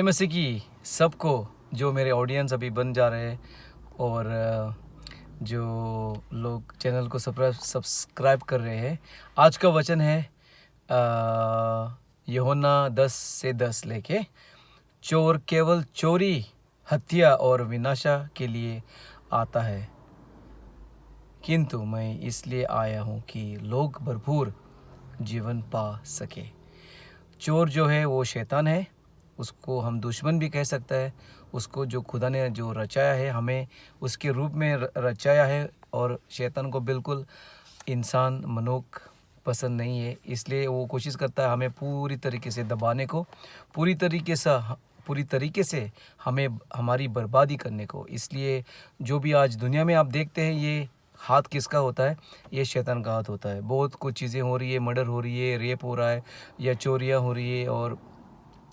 मसीह की सबको जो मेरे ऑडियंस अभी बन जा रहे हैं और जो लोग चैनल को सब्सक्राइब कर रहे हैं। आज का वचन है यूहन्ना 10 से 10 लेके, चोर केवल चोरी, हत्या और विनाशा के लिए आता है, किंतु मैं इसलिए आया हूँ कि लोग भरपूर जीवन पा सके। चोर जो है वो शैतान है, उसको हम दुश्मन भी कह सकते हैं। उसको जो खुदा ने जो रचाया है, हमें उसके रूप में रचाया है, और शैतान को बिल्कुल इंसान मनुष्य पसंद नहीं है। इसलिए वो कोशिश करता है हमें पूरी तरीके से दबाने को, पूरी तरीके से हमें हमारी बर्बादी करने को। इसलिए जो भी आज दुनिया में आप देखते हैं, ये हाथ किसका होता है? ये शैतान का हाथ होता है। बहुत कुछ चीज़ें हो रही है, मर्डर हो रही है, रेप हो रहा है, या चोरियाँ हो रही है, और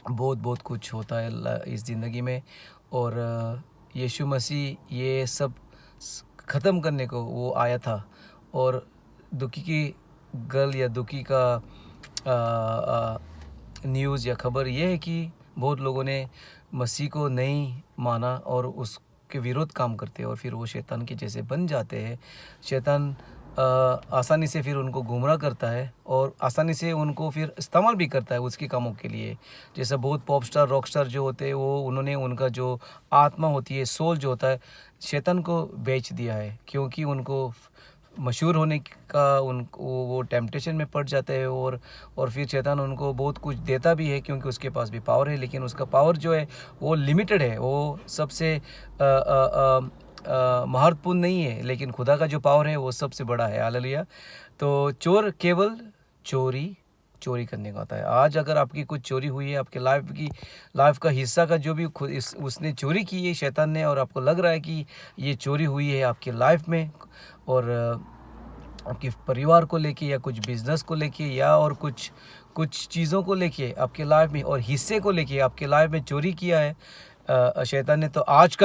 बहुत कुछ होता है इस ज़िंदगी में। और यीशु मसीह ये सब ख़त्म करने को वो आया था। और दुखी की गल या दुखी का न्यूज़ या खबर ये है कि बहुत लोगों ने मसीह को नहीं माना और उसके विरोध काम करते हैं, और फिर वो शैतान के जैसे बन जाते हैं। शैतान आसानी से फिर उनको गुमराह करता है, और आसानी से उनको फिर इस्तेमाल भी करता है उसके कामों के लिए। जैसा बहुत पॉप स्टार, रॉक स्टार जो होते हैं, वो उन्होंने उनका जो आत्मा होती है, सोल जो होता है, शैतान को बेच दिया है, क्योंकि उनको मशहूर होने का उनको वो टेम्पटेशन में पड़ जाते हैं। और फिर शैतान उनको बहुत कुछ देता भी है, क्योंकि उसके पास भी पावर है, लेकिन उसका पावर जो है वो लिमिटेड है। वो सबसे महत्वपूर्ण नहीं है, लेकिन खुदा का जो पावर है वो सबसे बड़ा है। हालेलुया। तो चोर केवल चोरी करने का होता है। आज अगर आपकी कुछ चोरी हुई है, आपके लाइफ का हिस्सा का जो भी उसने चोरी की है शैतान ने, और आपको लग रहा है कि ये चोरी हुई है आपके लाइफ में, और आपके परिवार को लेके, या कुछ बिजनेस को लेके, या और कुछ चीज़ों को लेके आपके लाइफ में, और हिस्से को लेके आपके लाइफ में चोरी किया है शैतान ने, तो आज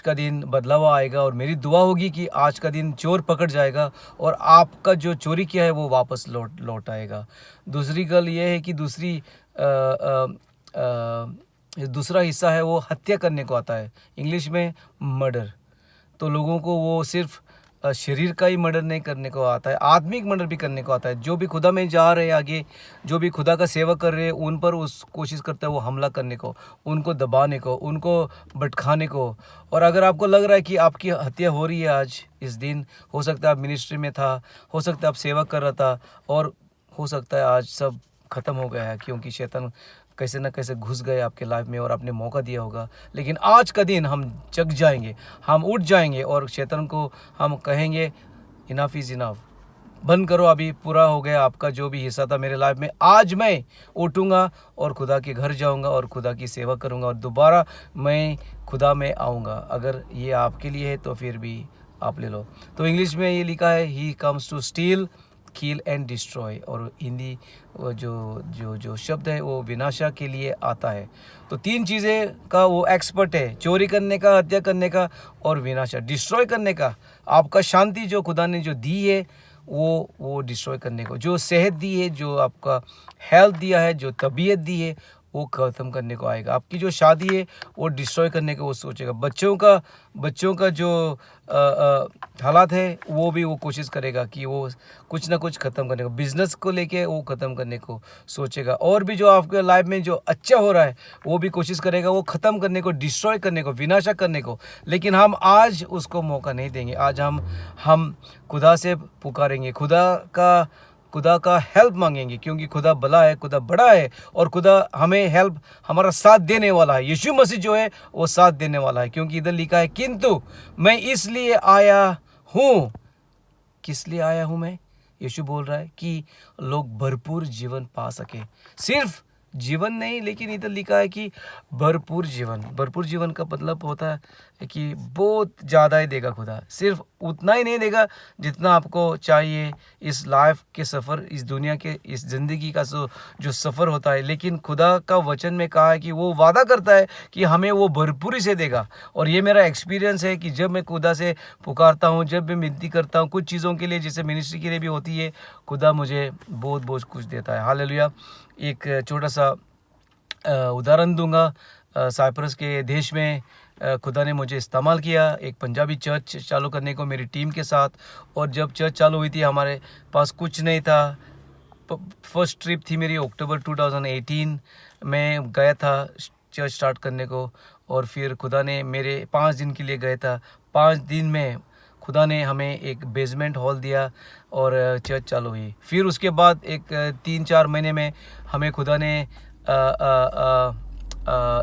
का दिन बदलाव आएगा। और मेरी दुआ होगी कि आज का दिन चोर पकड़ जाएगा, और आपका जो चोरी किया है वो वापस लौट आएगा। दूसरी गल ये है कि दूसरा हिस्सा है वो हत्या करने को आता है, इंग्लिश में मर्डर। तो लोगों को वो सिर्फ शरीर का ही मर्डर नहीं करने को आता है, आत्मिक मर्डर भी करने को आता है। जो भी खुदा में जा रहे हैं आगे, जो भी खुदा का सेवा कर रहे हैं, उन पर उस कोशिश करता है वो हमला करने को, उनको दबाने को, उनको भटकाने को। और अगर आपको लग रहा है कि आपकी हत्या हो रही है आज इस दिन, हो सकता है आप मिनिस्ट्री में था, हो सकता है आप सेवा कर रहा था, और हो सकता है आज सब ख़त्म हो गया है, क्योंकि शैतान कैसे ना कैसे घुस गए आपके लाइफ में और आपने मौका दिया होगा। लेकिन आज का दिन हम जग जाएंगे, हम उठ जाएंगे, और शैतान को हम कहेंगे इनफ इज़ इनफ, बंद करो, अभी पूरा हो गया आपका जो भी हिस्सा था मेरे लाइफ में। आज मैं उठूँगा और खुदा के घर जाऊँगा और खुदा की सेवा करूँगा, और दोबारा मैं खुदा में आऊँगा। अगर ये आपके लिए है तो फिर भी आप ले लो। तो इंग्लिश में ये लिखा है, he comes to steal, kill and destroy, और हिंदी जो शब्द है वो विनाशा के लिए आता है। तो 3 चीज़ें का वो एक्सपर्ट है, चोरी करने का, हत्या करने का, और विनाशा, डिस्ट्रॉय करने का। आपका शांति जो खुदा ने जो दी है वो डिस्ट्रॉय करने को, जो सेहत दी है, जो आपका हेल्थ दिया है, जो तबीयत दी है, वो ख़त्म करने को आएगा। आपकी जो शादी है वो डिस्ट्रॉय करने को वो सोचेगा। बच्चों का जो हालात है वो भी वो कोशिश करेगा कि वो कुछ ना कुछ ख़त्म करने को, बिज़नेस को लेके वो ख़त्म करने को सोचेगा। और भी जो आपके लाइफ में जो अच्छा हो रहा है वो भी कोशिश करेगा वो ख़त्म करने को, डिस्ट्रॉय करने को, विनाशा करने को। लेकिन हम आज उसको मौका नहीं देंगे। आज हम खुदा से पुकारेंगे, खुदा का हेल्प मांगेंगे, क्योंकि खुदा भला है, खुदा बड़ा है, और खुदा हमें हेल्प, हमारा साथ देने वाला है। यीशु मसीह जो है वो साथ देने वाला है, क्योंकि इधर लिखा है, किंतु मैं इसलिए आया हूँ। किस लिए आया हूँ मैं? यीशु बोल रहा है कि लोग भरपूर जीवन पा सके। सिर्फ जीवन नहीं, लेकिन इधर लिखा है कि भरपूर जीवन का मतलब होता है कि बहुत ज़्यादा ही देगा खुदा। सिर्फ उतना ही नहीं देगा जितना आपको चाहिए इस लाइफ के सफ़र, इस दुनिया के, इस ज़िंदगी का जो सफ़र होता है। लेकिन खुदा का वचन में कहा है कि वो वादा करता है कि हमें वो भरपूरी से देगा। और ये मेरा एक्सपीरियंस है कि जब मैं खुदा से पुकारता हूँ, जब मैं विनती करता हूँ कुछ चीज़ों के लिए, जैसे मिनिस्ट्री के लिए भी होती है, खुदा मुझे बहुत कुछ देता है। हालेलुया। एक छोटा सा उदाहरण दूंगा। साइप्रस के देश में खुदा ने मुझे इस्तेमाल किया एक पंजाबी चर्च चालू करने को मेरी टीम के साथ। और जब चर्च चालू हुई थी हमारे पास कुछ नहीं था। फर्स्ट ट्रिप थी मेरी अक्टूबर 2018 में गया था चर्च स्टार्ट करने को। और फिर खुदा ने मेरे 5 दिन के लिए गया था। 5 दिन में खुदा ने हमें एक बेसमेंट हॉल दिया और चर्च चालू हुई। फिर उसके बाद एक 3-4 महीने में हमें खुदा ने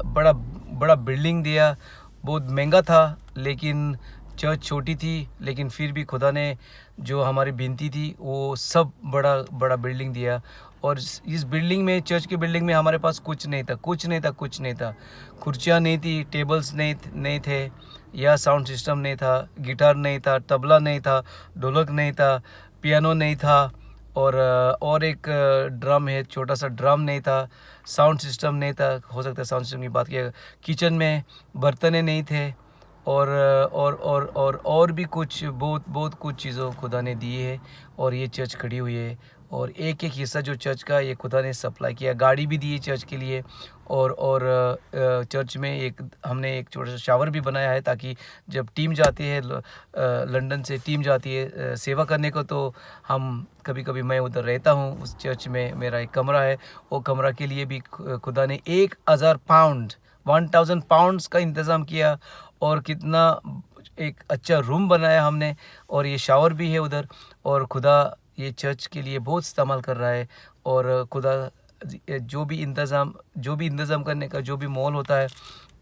बड़ा बड़ा बिल्डिंग दिया। बहुत महंगा था लेकिन चर्च छोटी थी, लेकिन फिर भी खुदा ने जो हमारी विनती थी वो सब बड़ा बड़ा बिल्डिंग दिया। और इस बिल्डिंग में, चर्च की बिल्डिंग में हमारे पास कुछ नहीं था, कुछ नहीं था, कुछ नहीं था। कुर्सियाँ नहीं थी, टेबल्स नहीं थे, या साउंड सिस्टम नहीं था, गिटार नहीं था, तबला नहीं था, ढोलक नहीं था, पियानो नहीं था, और एक ड्रम है, छोटा सा ड्रम नहीं था, साउंड सिस्टम नहीं था। हो सकता है साउंड सिस्टम की बात किया। किचन में बर्तने नहीं थे, और भी कुछ बहुत बहुत कुछ चीज़ों खुदा ने दी है और ये चर्च खड़ी हुई है। और एक एक हिस्सा जो चर्च का ये खुदा ने सप्लाई किया। गाड़ी भी दी है चर्च के लिए। और चर्च में हमने एक छोटा सा शावर भी बनाया है, ताकि जब टीम जाती है लंदन से टीम जाती है सेवा करने को, तो हम कभी कभी मैं उधर रहता हूँ उस चर्च में। मेरा एक कमरा है, वो कमरा के लिए भी खुदा ने 1000 पाउंड्स का इंतज़ाम किया। और कितना एक अच्छा रूम बनाया हमने, और ये शावर भी है उधर। और खुदा ये चर्च के लिए बहुत इस्तेमाल कर रहा है। और खुदा जो भी इंतज़ाम करने का जो भी मोल होता है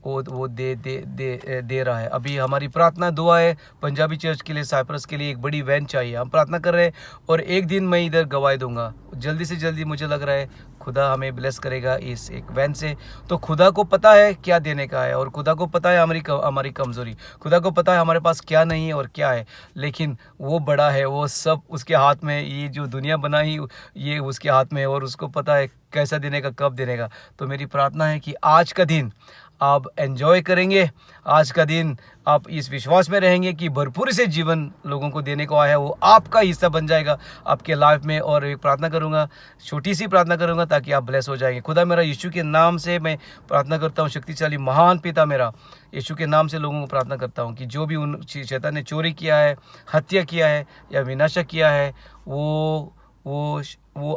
वो दे रहा है। अभी हमारी प्रार्थना दुआ है पंजाबी चर्च के लिए, साइप्रस के लिए एक बड़ी वैन चाहिए। हम प्रार्थना कर रहे हैं और एक दिन मैं इधर गवाही दूंगा। जल्दी से जल्दी मुझे लग रहा है खुदा हमें ब्लेस करेगा इस एक वैन से। तो खुदा को पता है क्या देने का है, और खुदा को पता है हमारी कमज़ोरी। खुदा को पता है हमारे पास क्या नहीं है और क्या है, लेकिन वो बड़ा है, वो सब उसके हाथ में। ये जो दुनिया बनाई ये उसके हाथ में है, और उसको पता है कैसा देने का, कब देने का। तो मेरी प्रार्थना है कि आज का दिन आप एंजॉय करेंगे, आज का दिन आप इस विश्वास में रहेंगे कि भरपूरी से जीवन लोगों को देने को आया है, वो आपका हिस्सा बन जाएगा आपके लाइफ में। और एक प्रार्थना करूंगा, छोटी सी प्रार्थना करूंगा, ताकि आप ब्लेस हो जाएंगे। खुदा मेरा यीशु के नाम से मैं प्रार्थना करता हूँ, शक्तिशाली महान पिता मेरा यीशु के नाम से लोगों को प्रार्थना करता हूँ कि जो भी उन शैतान ने चोरी किया है, हत्या किया है या विनाशक किया है, वो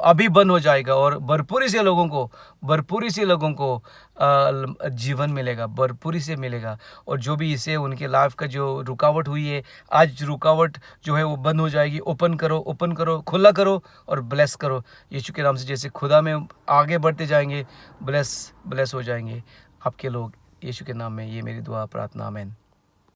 अभी बंद हो जाएगा। और भरपूरी से लोगों को जीवन मिलेगा, भरपूरी से मिलेगा। और जो भी इसे उनके लाइफ का जो रुकावट हुई है, आज रुकावट जो है वो बंद हो जाएगी। ओपन करो, खुला करो और ब्लेस करो यीशु के नाम से। जैसे खुदा में आगे बढ़ते जाएंगे, ब्लेस हो जाएंगे आपके लोग यीशु के नाम में। ये मेरी दुआ प्रार्थना, आमीन।